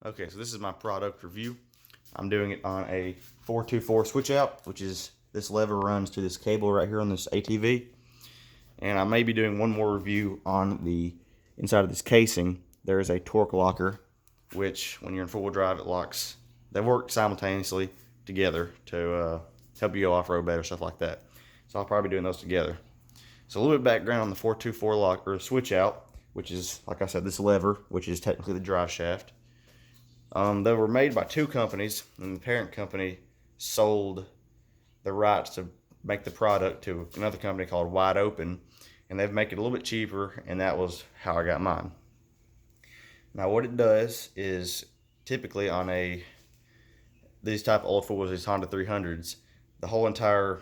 Okay, so this is my product review. I'm doing it on a 424 switch out, which is this lever runs to this cable right here on this ATV. And I may be doing one more review on the inside of this casing. There is a Torq Locker, which when you're in four-wheel drive, it locks. They work simultaneously together to help you go off-road better, stuff like that. So I'll probably be doing those together. So a little bit of background on the 424 locker switch out, which is, like I said, this lever, which is technically the drive shaft. They were made by two companies, and the parent company sold the rights to make the product to another company called Wide Open, and they've made it a little bit cheaper, and that was how I got mine. Now what it does is typically on these type of old four-wheelers, these Honda 300s, the whole entire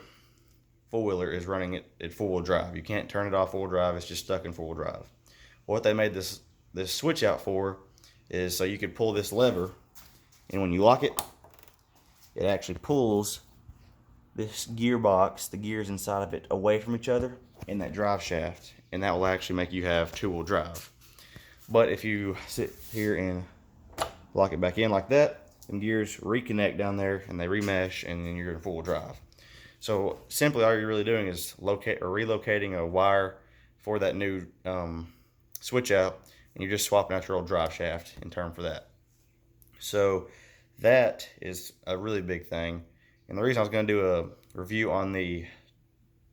four-wheeler is running it at four-wheel drive. You can't turn it off four-wheel drive, it's just stuck in four-wheel drive. What they made this switch out for is so you could pull this lever, and when you lock it, it actually pulls this gearbox, the gears inside of it, away from each other in that drive shaft, and that will actually make you have two-wheel drive. But if you sit here and lock it back in like that, the gears reconnect down there and they remesh, and then you're in four-wheel drive. So simply all you're really doing is relocating a wire for that new switch out, and you're just swapping out your old drive shaft in turn for that. So that is a really big thing. And the reason I was going to do a review on the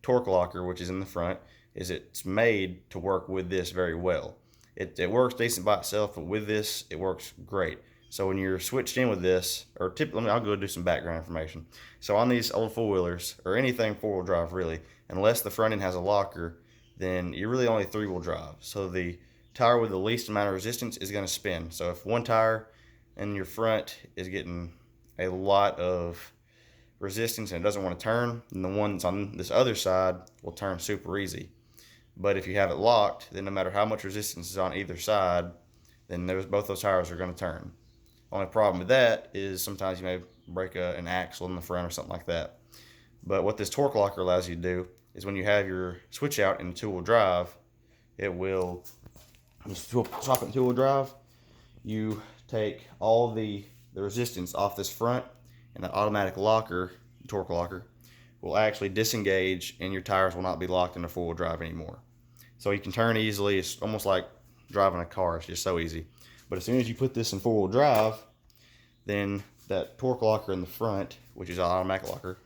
Torq Locker, which is in the front, is it's made to work with this very well. It works decent by itself, but with this, it works great. So when you're switched in with this, or typically, I'll go do some background information. So on these old four-wheelers, or anything four-wheel drive really, unless the front end has a locker, then you're really only three-wheel drive. So the tire with the least amount of resistance is going to spin. So if one tire in your front is getting a lot of resistance and it doesn't want to turn, then the ones on this other side will turn super easy. But if you have it locked, then no matter how much resistance is on either side, then both those tires are going to turn. Only problem with that is sometimes you may break an axle in the front or something like that. But what this Torq Locker allows you to do is when you have your switch out in two-wheel drive, it will swap it in two-wheel drive. You take all the resistance off this front, and that automatic locker, Torq Locker, will actually disengage, and your tires will not be locked into four-wheel drive anymore. So you can turn easily. It's almost like driving a car. It's just so easy. But as soon as you put this in four-wheel drive, then that Torq Locker in the front, which is an automatic locker,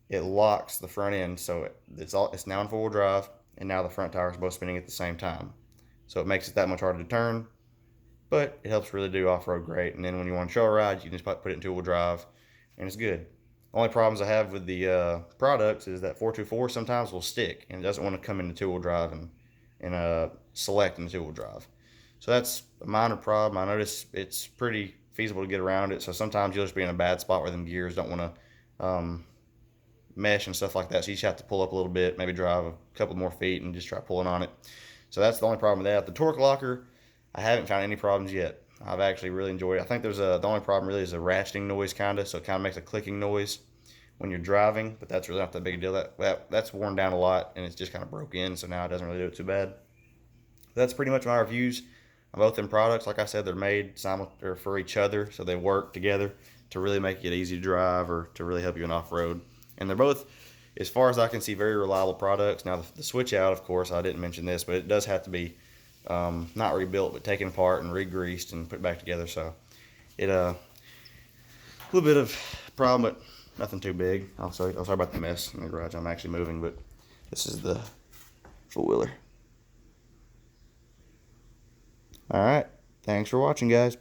it locks the front end, so it's now in four-wheel drive, and now the front tires are both spinning at the same time. So it makes it that much harder to turn, but it helps really do off-road great. And then when you want to show a ride, you can just put it in two-wheel drive, and it's good. Only problems I have with the products is that 424 sometimes will stick, and it doesn't want to come into two-wheel drive and select in the two-wheel drive. So that's a minor problem. I notice it's pretty feasible to get around it. So sometimes you'll just be in a bad spot where them gears don't want to mesh and stuff like that. So you just have to pull up a little bit, maybe drive a couple more feet and just try pulling on it. So that's the only problem with that. The Torq Locker, I haven't found any problems yet. I've actually really enjoyed it. I think the only problem really is a ratcheting noise kind of. So it kind of makes a clicking noise when you're driving, but that's really not that big a deal. That's worn down a lot, and it's just kind of broke in, so now it doesn't really do it too bad. That's pretty much my reviews on both them products. Like I said, they're made for each other, so they work together to really make it easy to drive or to really help you in off-road. And they're both, as far as I can see, very reliable products. Now the switch out, of course, I didn't mention this, but it does have to be not rebuilt, but taken apart and re-greased and put back together. So it a little bit of problem, but nothing too big. I'm sorry about the mess in the garage. I'm actually moving, but this is the four-wheeler. All right. Thanks for watching, guys.